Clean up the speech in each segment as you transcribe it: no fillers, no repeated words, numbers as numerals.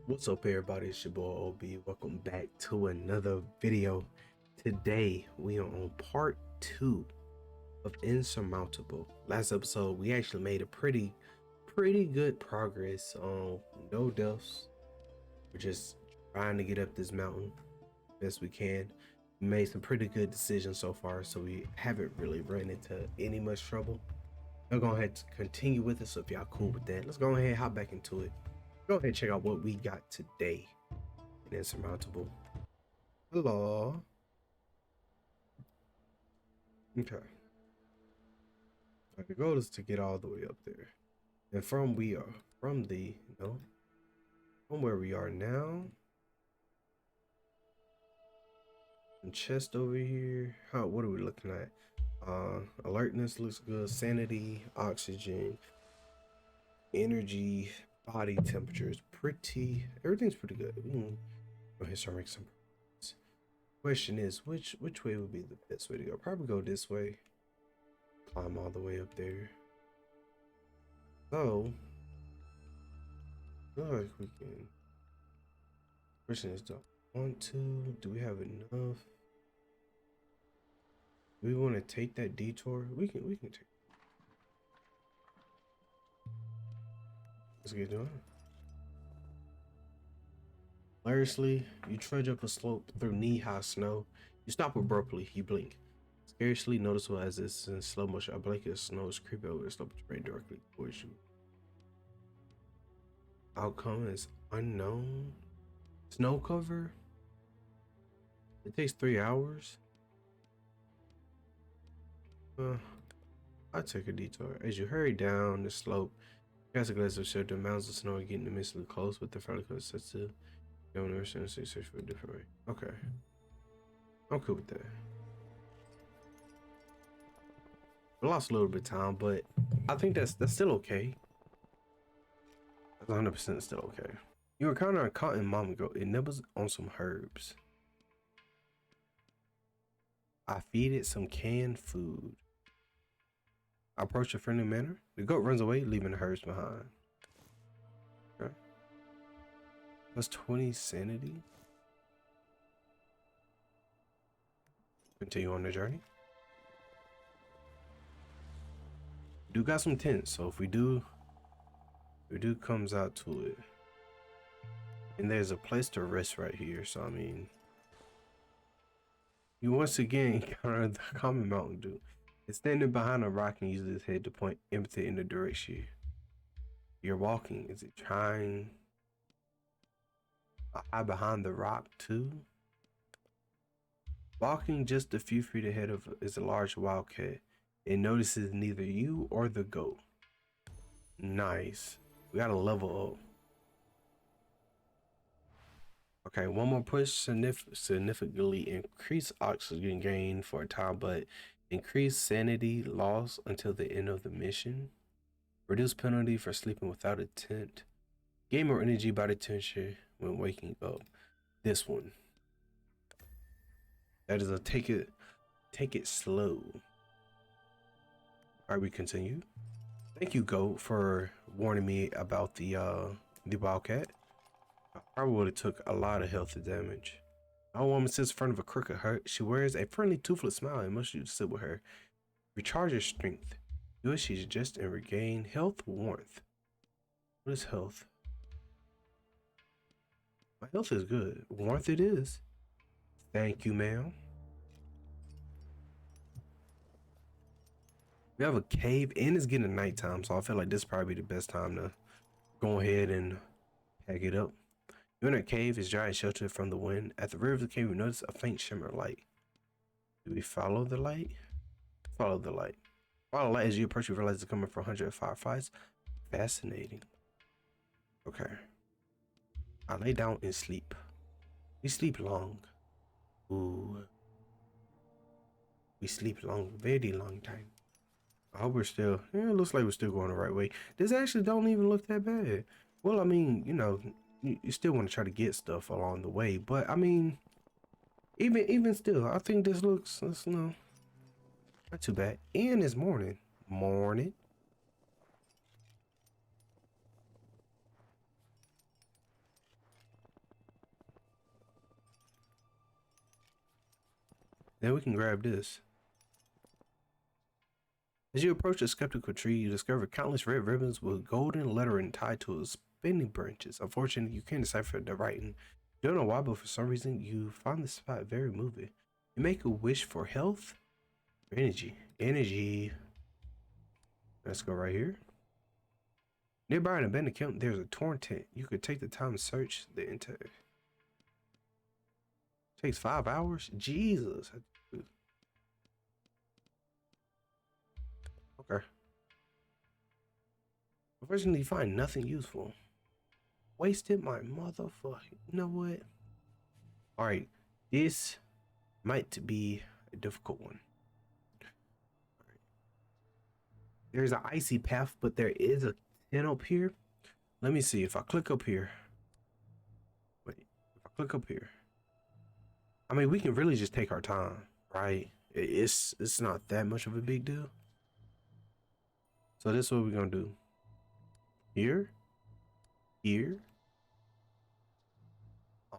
What's up, everybody? It's your boy OB. Welcome back to another video. Today we are on part 2 of Insurmountable. Last episode we actually made a pretty good progress on no deaths. We're just trying to get up this mountain best we can. We made some pretty good decisions so far, so we haven't really run into any much trouble. We're gonna have to continue with it, so if y'all cool with that, let's go ahead and hop back into it. Go ahead and check out what we got today in Insurmountable. Hello. Okay. The goal is to get all the way up there. And from where we are now. And chest over here. What are we looking at? Alertness looks good. Sanity, oxygen, energy, body temperature is everything's pretty good. Go ahead and start making some progress. Question is, which way would be the best way to go? Probably go this way. Climb all the way up there. So, looks like we can. Question is, do we have enough? Do we want to take that detour? We can take. Let's get going. Hilariously, you trudge up a slope through knee-high snow. You stop abruptly. You blink. Scarcely noticeable as it's in slow motion. A blanket of snow is creeping over the slope terrain directly towards you. Outcome is unknown. Snow cover. It takes 3 hours. I'll take a detour. As you hurry down the slope, you cast a glance of shelter. Mounds of snow are getting immensely close, but the fairly close sets to go never search for a different way. Okay. I'm cool with that. I lost a little bit of time, but I think that's still okay. That's 100% still okay. You encounter a cotton mom goat. It nibbles on some herbs. I feed it some canned food. I approach a friendly manner. The goat runs away, leaving the herbs behind. Okay. Plus 20 sanity. Continue on the journey. We do got some tents, so if we do comes out to it. And there's a place to rest right here, so I mean, you once again encounter the common mountain dew. It's standing behind a rock and uses its head to point empty in the direction you're walking. Is it trying to hide behind the rock too? Walking just a few feet ahead of is a large wildcat. It notices neither you or the goat. Nice. We gotta level up. Okay, one more push. Significantly increase oxygen gain for a time, but increase sanity loss until the end of the mission. Reduce penalty for sleeping without a tent. Gain more energy by the tension when waking up. This one. That is a take it slow. Alright, we continue. Thank you, goat, for warning me about the wildcat. I probably would have took a lot of health damage. Our woman sits in front of a crooked hut. She wears a friendly toothless smile and wants you to sit with her. Recharge your strength. Do as she suggests and regain health warmth. What is health? My health is good. Warmth it is. Thank you, ma'am. We have a cave and it's getting nighttime, so I feel like this is probably the best time to go ahead and pack it up. You enter a cave, is dry and sheltered from the wind. At the rear of the cave, you notice a faint shimmer light. Do we follow the light? Follow the light. Follow the light as you approach, you realize it's coming from 100 fireflies. Fascinating. Okay. I lay down and sleep. We sleep long. Ooh. We sleep long, very long time. I hope we're still, it looks like we're still going the right way. This actually don't even look that bad. Well, I mean, you know, you still want to try to get stuff along the way, but I mean, even still, I think this looks, no, not too bad. And it's morning. Then we can grab this. As you approach the skeptical tree, you discover countless red ribbons with golden lettering tied to its spinning branches. Unfortunately, you can't decipher the writing. You don't know why, but for some reason, you find the spot very moving. You make a wish for health or energy. Energy. Let's go right here. Nearby an abandoned camp, there's a torn tent. You could take the time to search the entire. Takes 5 hours? Jesus. Okay. Unfortunately, you find nothing useful. Wasted my motherfucking. You know what? Alright. This might be a difficult one. There's an icy path, but there is a tent up here. Let me see if I click up here. Wait, if I click up here. I mean, we can really just take our time, right? It's not that much of a big deal. So this is what we're gonna do. Here.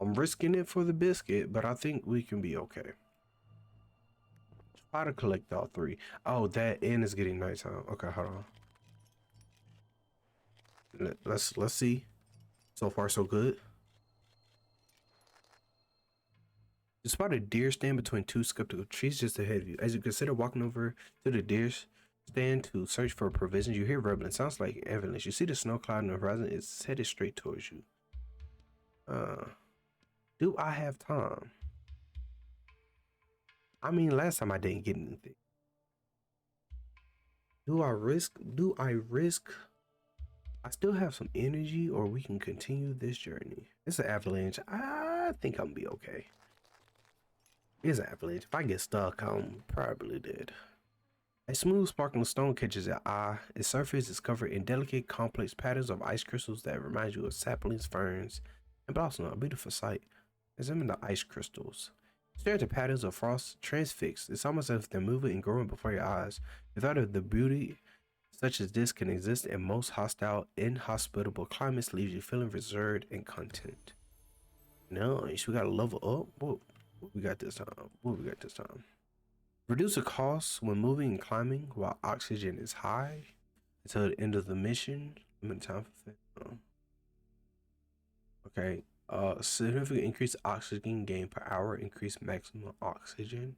I'm risking it for the biscuit, but I think we can be okay. Try to collect all 3. Oh, that end is getting nighttime. Okay, hold on. Let's see. So far, so good. You spot a deer stand between 2 skeptical trees just ahead of you. As you consider walking over to the deer stand to search for provisions, you hear rumbling. Sounds like avalanche. You see the snow cloud on the horizon. It's headed straight towards you. Do I have time? I mean, last time I didn't get anything. Do I risk? I still have some energy, or we can continue this journey. It's an avalanche. I think I'm gonna be okay. It's an avalanche. If I get stuck, I'm probably dead. A smooth, sparkling stone catches your eye. Its surface is covered in delicate, complex patterns of ice crystals that remind you of saplings, ferns, and blossom. A beautiful sight. Examine the ice crystals. Stare at the patterns of frost transfixed. It's almost as if they're moving and growing before your eyes. The thought of the beauty such as this can exist in most hostile, inhospitable climates leaves you feeling reserved and content. Nice. We got to level up. What we got this time? Reduce the cost when moving and climbing while oxygen is high until the end of the mission. Limit time for okay. Significant increase oxygen gain per hour. Increase maximum oxygen.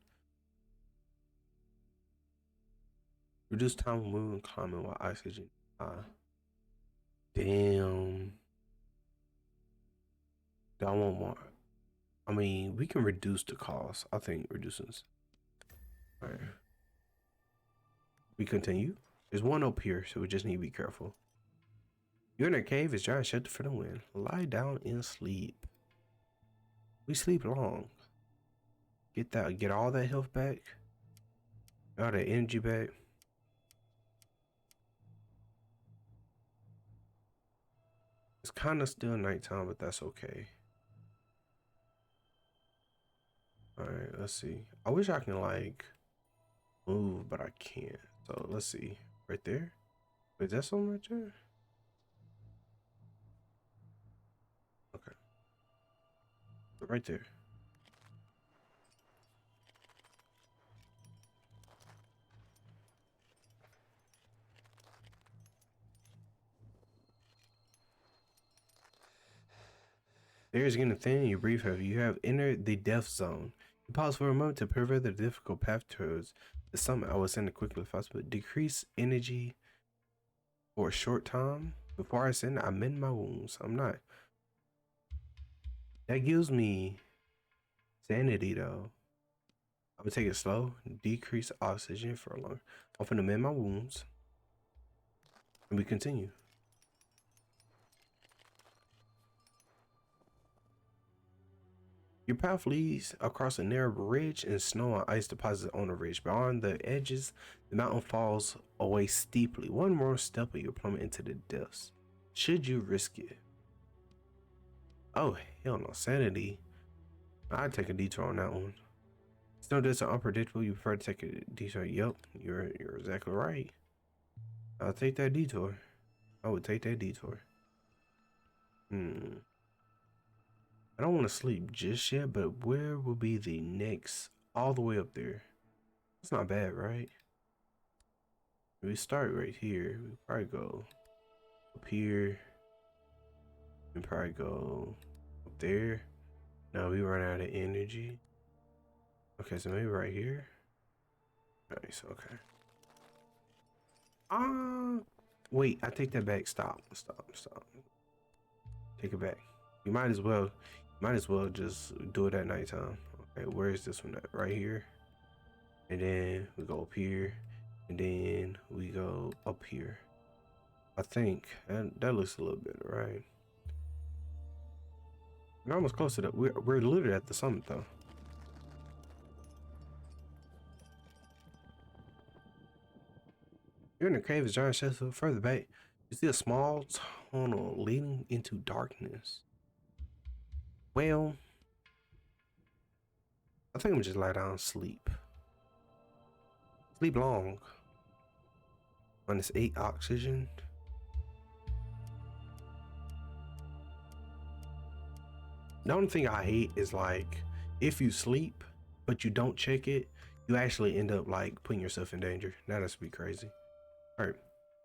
Reduce time when moving and climbing while oxygen is high. Damn. I want more. I mean, we can reduce the cost. I think reduces. All right. We continue. There's one up here, so we just need to be careful. You're in a cave. It's giant shelter for the wind. Lie down and sleep. We sleep long. Get all that health back. All that energy back. It's kind of still nighttime, but that's okay. All right, let's see. I wish I can like move, but I can't. So let's see. Right there. Wait, is that something right there? Okay. Right there. The air is getting thin and you breathe heavy. You have entered the death zone. You pause for a moment to prevent the difficult path towards the summit. I was sending quickly as possible. Decrease energy for a short time. Before I send, I mend my wounds. I'm not. That gives me sanity though. I'm gonna take it slow. Decrease oxygen for a long. I'm gonna mend my wounds. And we continue. Your path leads across a narrow ridge and snow and ice deposits on the ridge. Beyond the edges, the mountain falls away steeply. One more step and you'll plummet into the depths. Should you risk it? Oh, hell no. Sanity. I'd take a detour on that one. Snow days are unpredictable. You prefer to take a detour. Yup, you're exactly right. I'll take that detour. I would take that detour. I don't want to sleep just yet, but where will be the next all the way up there. That's not bad, right? We start right here. We probably go up here and probably go up there. Now we run out of energy. Okay, so maybe right here. Nice, okay. Wait, I take that back. Stop. Take it back. You might as well just do it at nighttime. Okay, where is this one at? Right here. And then we go up here. And then we go up here. I think that looks a little bit right. We're almost close to that. We're literally at the summit though. You're in a cave as giant shells further back. You see a small tunnel leading into darkness. Well, I think I'm gonna just lie down and sleep. Sleep long. -8 oxygen. The only thing I hate is like if you sleep but you don't check it, you actually end up like putting yourself in danger. That has to be crazy. Alright.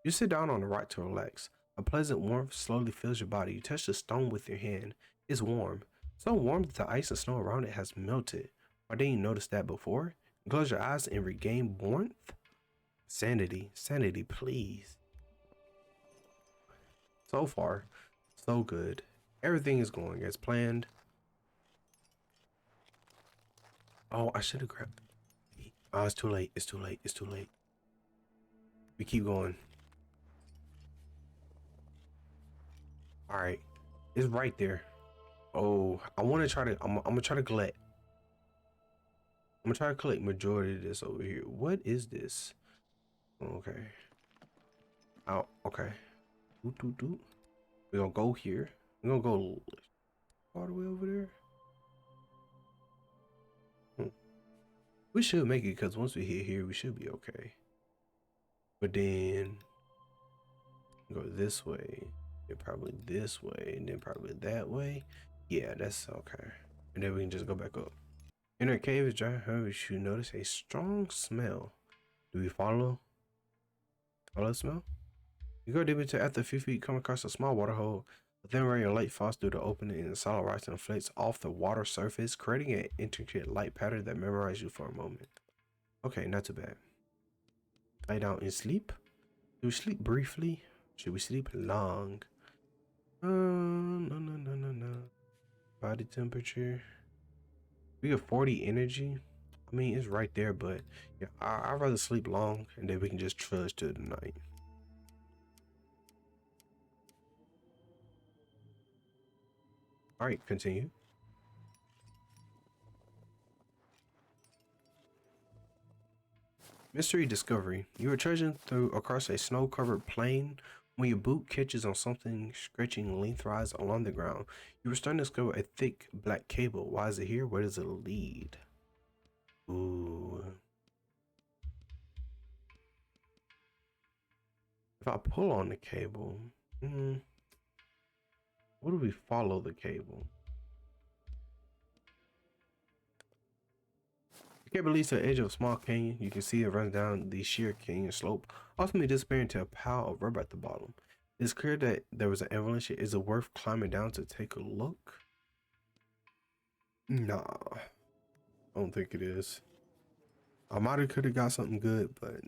You sit down on the rock to relax. A pleasant warmth slowly fills your body. You touch the stone with your hand. It's warm. So warm that the ice and snow around it has melted. Why didn't you notice that before? You close your eyes and regain warmth? Sanity. Sanity, please. So far, so good. Everything is going as planned. Oh, I should have grabbed. Oh, it's too late. It's too late. It's too late. We keep going. All right. It's right there. Oh, I want to try to. I'm gonna try to collect. I'm gonna try to collect majority of this over here. What is this? Okay. Oh, okay. Doot, doot, doot. We're gonna go here. We're gonna go all the way over there. We should make it because once we hit here, we should be okay. But then go this way, then probably this way, and then probably that way. Yeah, that's okay. And then we can just go back up. In our cave is dry, however, you notice a strong smell. Do we follow the smell? You go deep into after a few feet, come across a small water hole. A thin ray of light falls through the opening and the solid rocks and flakes off the water surface, creating an intricate light pattern that memorizes you for a moment. Okay, not too bad. Lie down and sleep. Do we sleep briefly? Should we sleep long? No. Body temperature. We have 40 energy. I mean, it's right there, but yeah, I'd rather sleep long and then we can just trudge to the night. All right, continue. Mystery discovery. You are trudging through across a snow-covered plain when your boot catches on something stretching lengthwise along the ground. You are starting to discover a thick black cable. Why is it here? Where does it lead? Ooh. If I pull on the cable, what do we follow the cable? The cable leads to the edge of a small canyon. You can see it runs down the sheer canyon slope, ultimately disappearing to a pile of rubber at the bottom. It's clear that there was an avalanche. Is it worth climbing down to take a look? Nah, I don't think it is. I might have could have got something good, but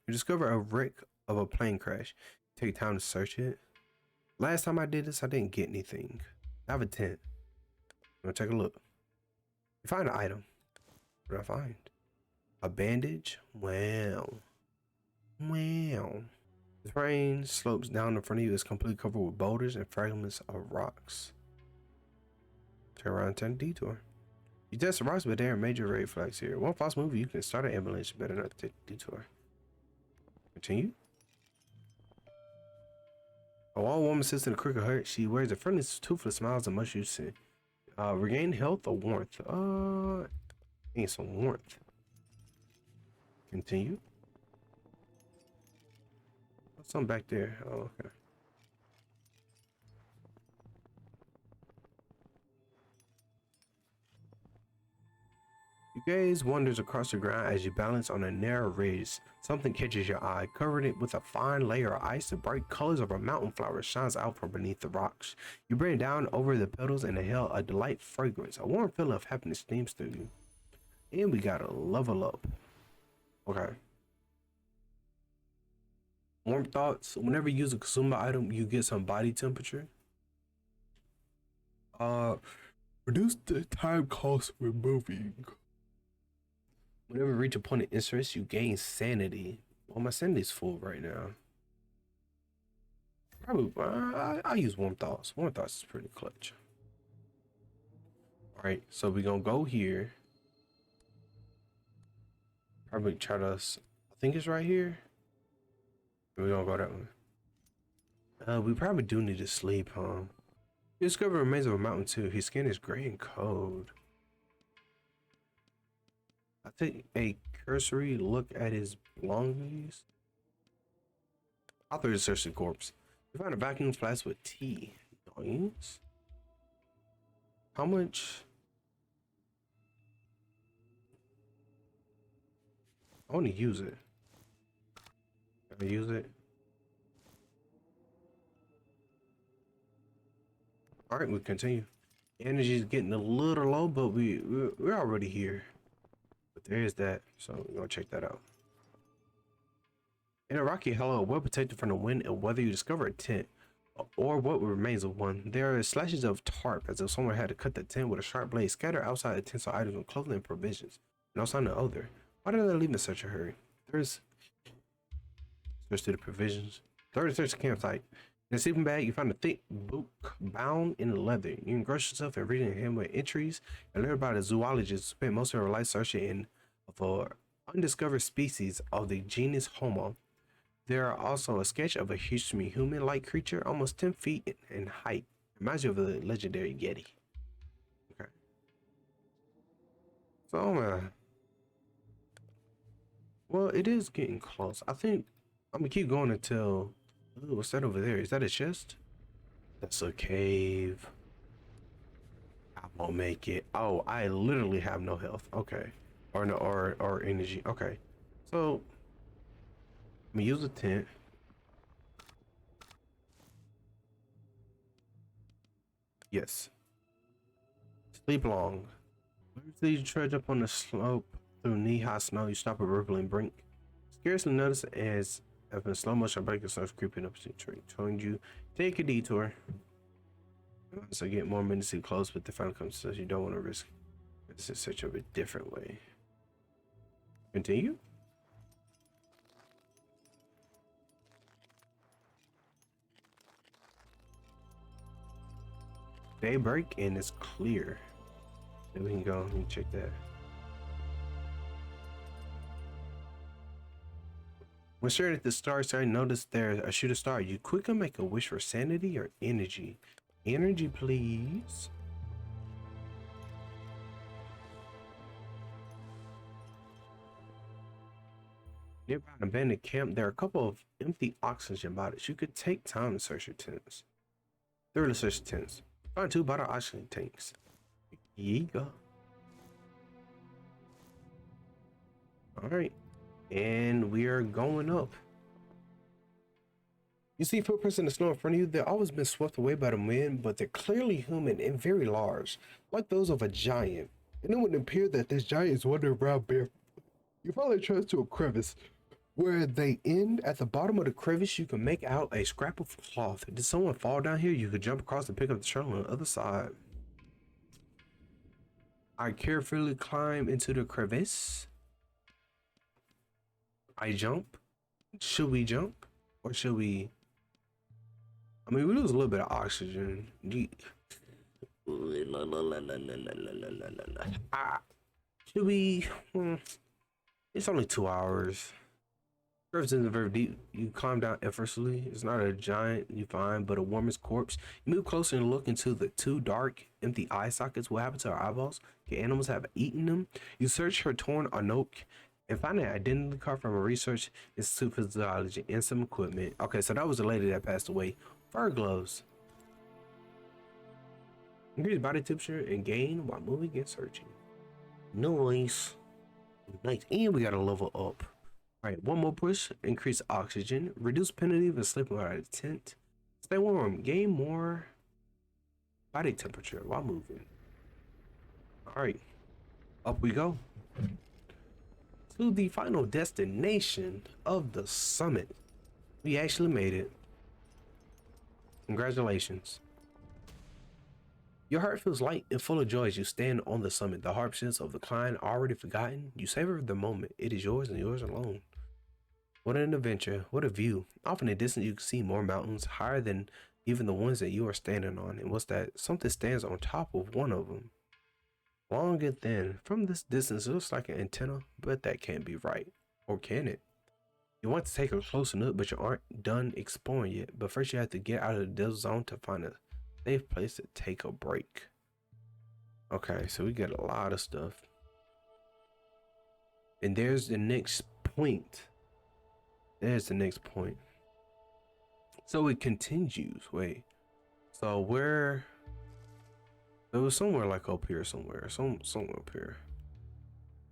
you discover a wreck of a plane crash. Take time to search it. Last time I did this, I didn't get anything. I have a tent. I'm gonna take a look. You find an item. What did I find? A bandage? Wow. The terrain slopes down in front of you is completely covered with boulders and fragments of rocks. Turn around and take a detour. You test the rocks, but there are major red flags here. One false move, you can start an avalanche. Better not take a detour. Continue. A wild woman sits in a crooked hut. She wears a friendly, toothless smiles and much use. Regain health or warmth? Need some warmth. Continue. What's something back there? Oh, okay. gaze wanders across the ground as you balance on a narrow ridge. Something catches your eye, covered it with a fine layer of ice. The bright colors of a mountain flower shines out from beneath the rocks. You bring down over the petals and inhale a delightful fragrance. A warm feeling of happiness steams through you. And we gotta level up. Okay. Warm thoughts. Whenever you use a consumable item, you get some body temperature. Reduce the time cost removing. Whenever you reach a point of interest, you gain sanity. Well, my sanity's full right now. Probably, I use warm thoughts. Warm thoughts is pretty clutch. All right, so we're gonna go here. Probably try to, I think it's right here. We're gonna go that way. We probably do need to sleep, huh? You discover remains of a mountain too. His skin is gray and cold. I take a cursory look at his belongings. Author is search the corpse. You find a vacuum flask with tea. Nice. How much? I want to use it. Can I use it? All right, we continue. Energy is getting a little low, but we're already here. But there is that, so we're gonna check that out. In a rocky hollow, well protected from the wind and weather, you discover a tent, or what remains of one. There are slashes of tarp, as if someone had to cut the tent with a sharp blade. Scattered outside the tent are items of clothing and provisions. No sign of odor. Why did they leave in such a hurry? There's search through the provisions. Third, search the campsite. In a sleeping bag, you find a thick book bound in leather. You engross yourself in reading him with entries and learn about a zoologist who spent most of her life searching for undiscovered species of the genus Homo. There are also a sketch of a huge human-like creature, almost 10 feet in height. Reminds you of the legendary Yeti. Okay. So, well, it is getting close. I think I'm gonna keep going until. Ooh, what's that over there? Is that a chest? That's a cave. I won't make it. Oh, I literally have no health. Okay. Or no, or energy. Okay. So, I'm gonna use a tent. Yes. Sleep long. Every you trudge up on the slope through knee-high snow, you stop at a rippling brink. Scarcely notice as in slow motion breaker starts creeping up to the tree. Telling you, take a detour. So get more menacingly close, but the final comes says you don't want to risk. This is such a different way. Continue. Daybreak and it's clear. Then we can go and check that. When staring at the stars, I noticed there's a shooting star. You quickly make a wish for sanity or energy. Energy, please. Nearby an abandoned camp, there are a couple of empty oxygen bottles. You could take time to search your tents. Thoroughly search the tents. Find 2 bottle oxygen tanks. Here you go. All right. And we are going up. You see footprints in the snow in front of you. They've always been swept away by the wind, but they're clearly human and very large, like those of a giant. And it would appear that this giant is wandering around barefoot. You follow the trails to a crevice. Where they end at the bottom of the crevice, you can make out a scrap of cloth. Did someone fall down here? You could jump across and pick up the trail on the other side. I carefully climb into the crevice. I jump. Should we jump? Or should we? I mean, we lose a little bit of oxygen. Should we? It's only 2 hours. Crevice isn't very deep. You climb down effortlessly. It's not a giant you find, but a woman's corpse. You move closer and look into the 2 dark, empty eye sockets. What happened to her eyeballs? Can animals have eaten them? You search her torn anoke and find an identity card from a research institute for zoology and some equipment. Okay, so that was the lady that passed away. Fur gloves. Increase body temperature and gain while moving and searching. Nice. Nice. And we got to level up. All right, one more push. Increase oxygen. Reduce penalty for sleeping without a tent. Stay warm. Gain more body temperature while moving. All right, up we go to the final destination of the summit. We actually made it. Congratulations. Your heart feels light and full of joy as you stand on the summit. The hardships of the climb already forgotten. You savor the moment. It is yours and yours alone. What an adventure. What a view. Off in the distance, you can see more mountains higher than even the ones that you are standing on. And what's that? Something stands on top of one of them. Long and thin. From this distance, it looks like an antenna, but that can't be right. Or can it? You want to take a closer look, but you aren't done exploring yet. But first, you have to get out of the desert zone to find a safe place to take a break. Okay, so we got a lot of stuff. And there's the next point. There's the next point. So it continues. Wait. So where? It was somewhere like up here somewhere. Somewhere up here.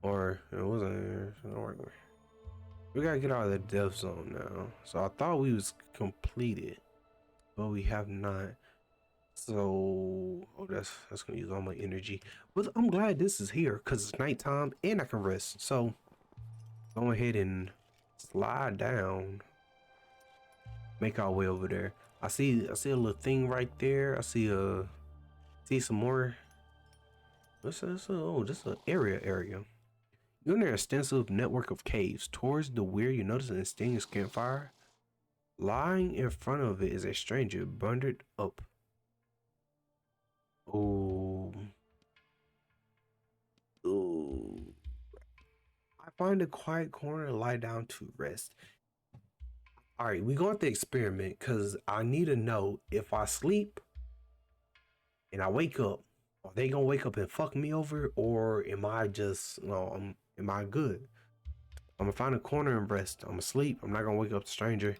Or it wasn't here. We gotta get out of the death zone now. So I thought we was completed, but we have not. So that's gonna use all my energy. But I'm glad this is here because it's nighttime and I can rest. So go ahead and slide down. Make our way over there. I see a little thing right there. I see some more. What's this? Oh, just an area. You're near an extensive network of caves. Towards the rear, you notice an extinguished campfire. Lying in front of it is a stranger bundled up. Oh. Ooh. I find a quiet corner and lie down to rest. All right, we're going to experiment because I need to know if I sleep and I wake up, are they gonna wake up and fuck me over, or am I just, am I good? I'm gonna find a corner and rest. I'm gonna sleep. I'm not gonna wake up the stranger.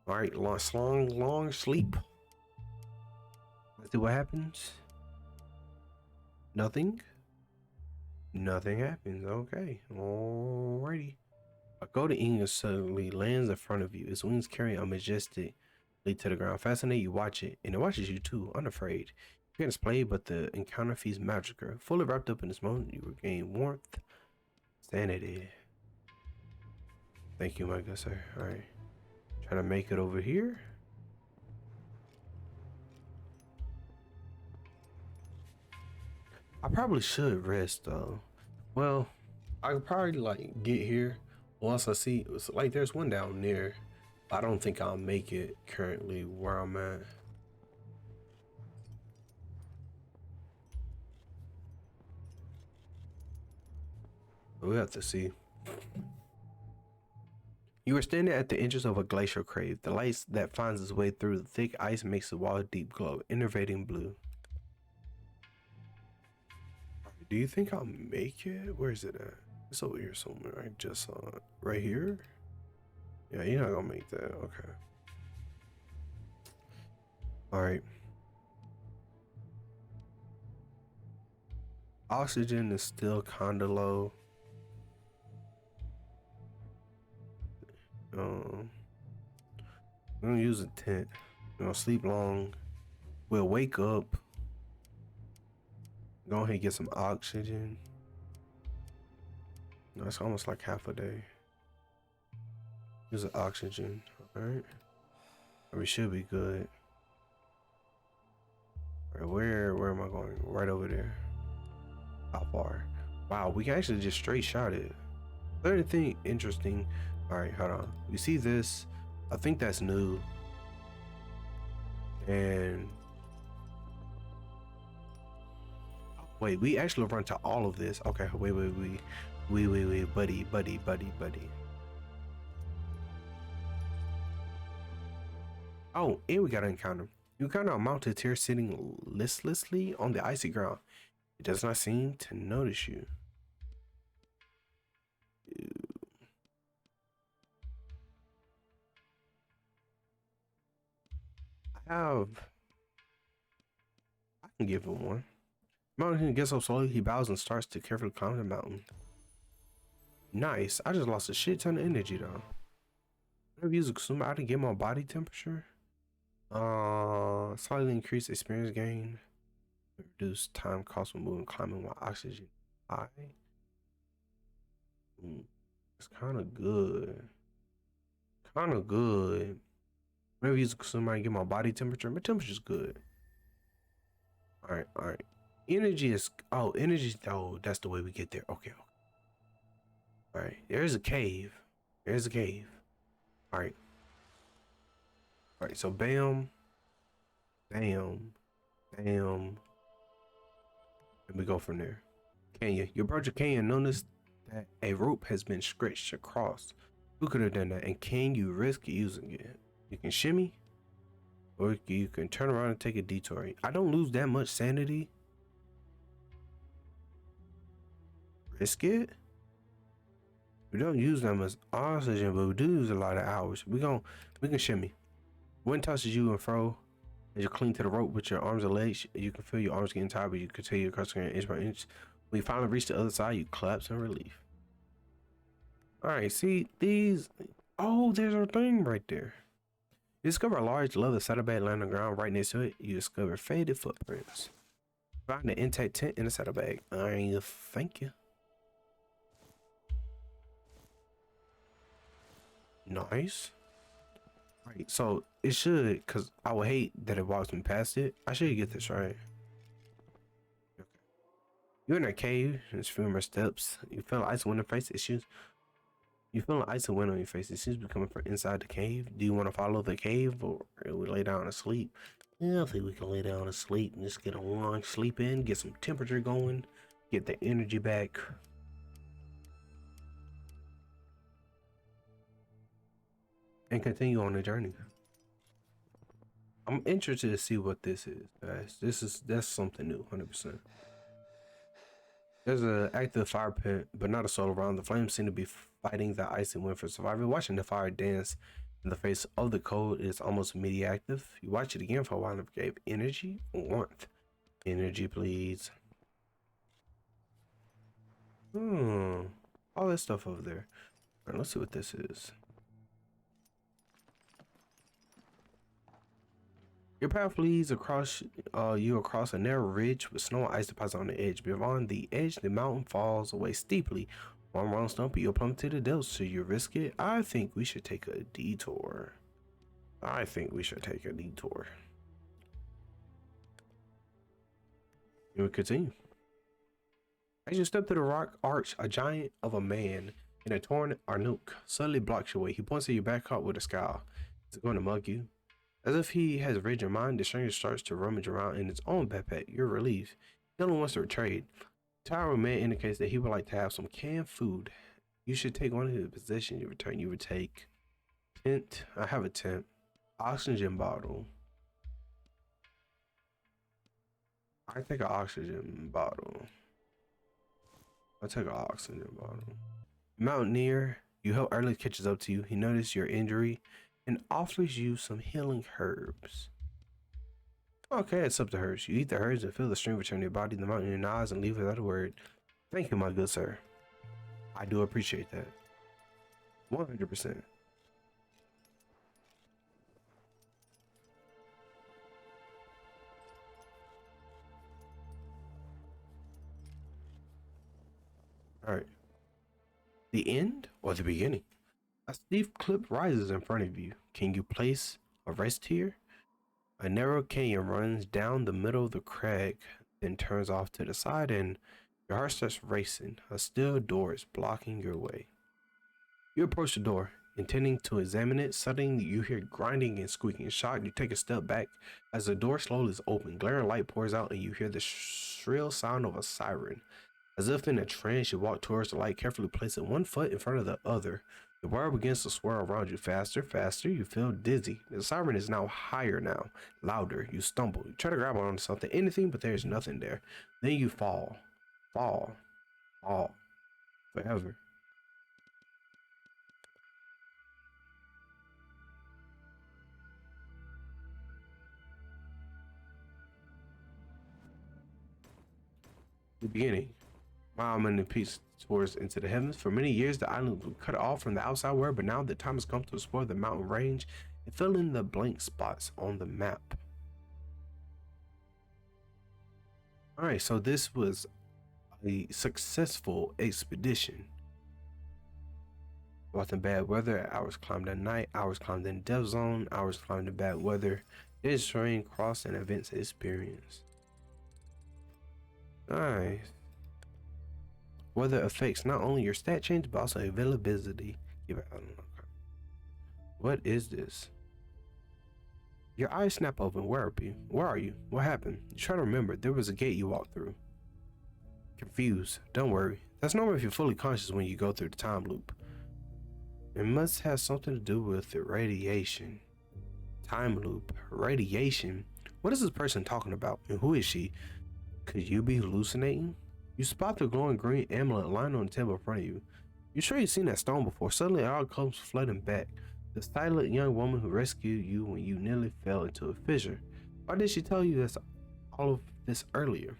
All right, long sleep. Let's see what happens. Nothing. Nothing happens. Okay. Alrighty. A golden eagle suddenly lands in front of you. Its wings carry a majestic leap to the ground. Fascinated, you watch it, and it watches you too, unafraid. You can't display, but the encounter feels magical. Fully wrapped up in this moment, you regain warmth, sanity. Thank you, my good sir. Alright. Trying to make it over here. I probably should rest though. Well, I could probably like get here once I see it's like there's one down there. I don't think I'll make it currently where I'm at. But we have to see. You are standing at the entrance of a glacial cave. The light that finds its way through the thick ice makes the wall deep glow, innervating blue. Do you think I'll make it? Where is it at? It's over here somewhere. I just saw it. Right here? Yeah, you're not gonna make that. Okay. Alright. Oxygen is still kinda low. I'm gonna use a tent. We're gonna sleep long. We'll wake up. Go ahead and get some oxygen. That's almost like half a day. Use the oxygen. Alright. We should be good. Alright, where am I going? Right over there. How far? Wow, we can actually just straight shot it. Third thing interesting. Alright, hold on. You see this? I think that's new. And wait, we actually run to all of this. Okay, wait, buddy. Oh, and we got an encounter. You encounter a mountain deer sitting listlessly on the icy ground. It does not seem to notice you. I can give him one. Mountain gets up slowly. He bows and starts to carefully climb the mountain. Nice. I just lost a shit ton of energy though. I've used a consumer item to get my body temperature. Slightly increase experience gain. Reduce time cost when moving, climbing while oxygen high. It's kind of good. Kind of good. Whenever you use a consumer item, get my body temperature. My temperature's good. All right, all right. Energy is energy. Oh, that's the way we get there. Okay, okay. All right. There's a cave. There's a cave. All right. All right. So bam, bam, bam, and we go from there. Canyon. Your brother Canyon noticed that a rope has been stretched across. Who could have done that? And can you risk using it? You can shimmy, or you can turn around and take a detour. I don't lose that much sanity. Risk it. We don't use that much oxygen, but we do use a lot of hours. We can shimmy. Wind tosses you and fro as you cling to the rope with your arms and legs. You can feel your arms getting tired, but you continue crossing inch by inch. When you finally reach the other side, you collapse in relief. All right, see these. Oh, there's our thing right there. You discover a large leather saddlebag lying on the ground. Right next to it, you discover faded footprints. Find an intact tent in the saddlebag. Thank you. Nice. Right, so it should, cause I would hate that it walks me past it. I should get this right. Okay. You're in a cave. There's few more steps. You feel ice wind on your face. Issues. You feel ice and wind on your face. It seems to be coming from inside the cave. Do you want to follow the cave, or we lay down and sleep? Yeah, I think we can lay down and sleep and just get a long sleep in, get some temperature going, get the energy back. And continue on the journey. I'm interested to see what this is, guys. That's something new, 100%. There's an active fire pit, but not a soul around. The flames seem to be fighting the icy wind for survival. Watching the fire dance in the face of the cold is almost immediately active. You watch it again for a while and gave energy, warmth. Energy, please. All that stuff over there. All right, let's see what this is. Your path leads across across a narrow ridge with snow and ice deposits on the edge. Beyond the edge, the mountain falls away steeply. One wrong stump, you'll plummet to the depths. Should you risk it? I think we should take a detour. I think we should take a detour. And we continue. As you step through the rock arch, a giant of a man in a torn arnook suddenly blocks your way. He points at your back up with a scowl. He's going to mug you. As if he has read your mind, the stranger starts to rummage around in his own backpack. You're relieved. He only wants to trade. The towering man indicates that he would like to have some canned food. You should take one of his possessions. You return. You would take tent. I have a tent. Oxygen bottle. I take an oxygen bottle. I'll take an oxygen bottle. Mountaineer, you help Early catches up to you. He notices your injury and offers you some healing herbs. Okay, it's up to herbs. You eat the herbs and feel the strength return to your body. The mountaineer nods and leaves without a word. Thank you, my good sir. I do appreciate that. 100%. All right. The end or the beginning? A steep cliff rises in front of you. Can you place a rest here? A narrow canyon runs down the middle of the crag, then turns off to the side, and your heart starts racing. A steel door is blocking your way. You approach the door, intending to examine it. Suddenly, you hear grinding and squeaking. Shocked, you take a step back as the door slowly is open. Glaring light pours out, and you hear the shrill sound of a siren. As if in a trance, you walk towards the light, carefully placing one foot in front of the other. The world begins to swirl around you faster, faster. You feel dizzy. The siren is now higher now, louder. You stumble. You try to grab onto something, anything, but there's nothing there. Then you fall. Fall. Fall. Forever. The beginning. Wow, I'm in the piece. towards into the heavens. For many years, the island was cut off from the outside world, but now the time has come to explore the mountain range and fill in the blank spots on the map. All right, so this was a successful expedition. Walked in bad weather, hours climbed at night, hours climbed in death zone, hours climbed in bad weather. This terrain crossed and events experienced. Nice. Weather affects not only your stat change, but also availability. Give it, I don't know. What is this? Your eyes snap open. Where are you? Where are you? What happened? You try to remember. There was a gate you walked through. Confused. Don't worry. That's normal if you're fully conscious when you go through the time loop. It must have something to do with the radiation. Time loop. Radiation? What is this person talking about? And who is she? Could you be hallucinating? You spot the glowing green amulet lying on the table in front of you. You're sure you've seen that stone before. Suddenly it all comes flooding back. The silent young woman who rescued you when you nearly fell into a fissure. Why did she tell you all of this earlier?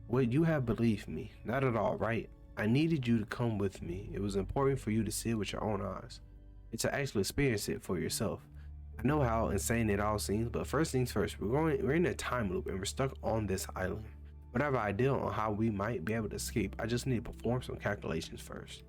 Would you have believed me? Not at all, right? I needed you to come with me. It was important for you to see it with your own eyes, and to actually experience it for yourself. I know how insane it all seems, but first things first, we're in a time loop and we're stuck on this island. Whatever idea on how we might be able to escape, I just need to perform some calculations first.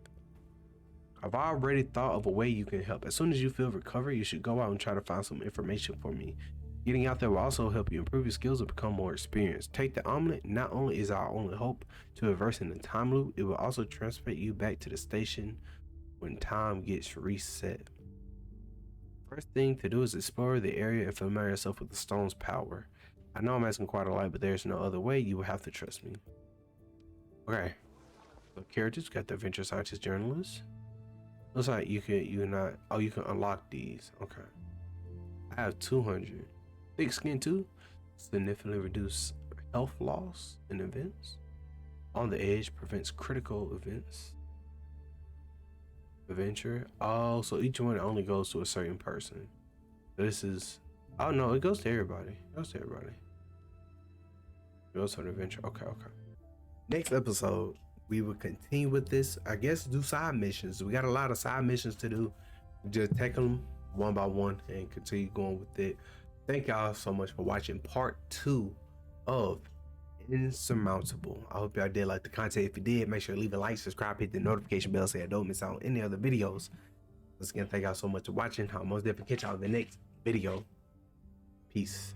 I've already thought of a way you can help. As soon as you feel recovered, you should go out and try to find some information for me. Getting out there will also help you improve your skills and become more experienced. Take the omelet. Not only is our only hope to reverse in the time loop, it will also transport you back to the station when time gets reset. First thing to do is explore the area and familiarize yourself with the stone's power. I know I'm asking quite a lot, but there's no other way. You will have to trust me. Okay. So characters, got the adventure scientist journalist. Looks like you can unlock these. Okay. I have 200. Thick skin too. Significantly reduce health loss in events. On the edge prevents critical events. Adventure. Oh, so each one only goes to a certain person. So this is, oh no, it goes to everybody. It goes to everybody. It goes to an adventure. Okay. Next episode, we will continue with this. I guess do side missions. We got a lot of side missions to do. Just take them one by one and continue going with it. Thank y'all so much for watching part 2 of Insurmountable. I hope y'all did like the content. If you did, make sure to leave a like, subscribe, hit the notification bell so you don't miss out on any other videos. Once again, thank y'all so much for watching. I'll most definitely catch y'all in the next video. Peace.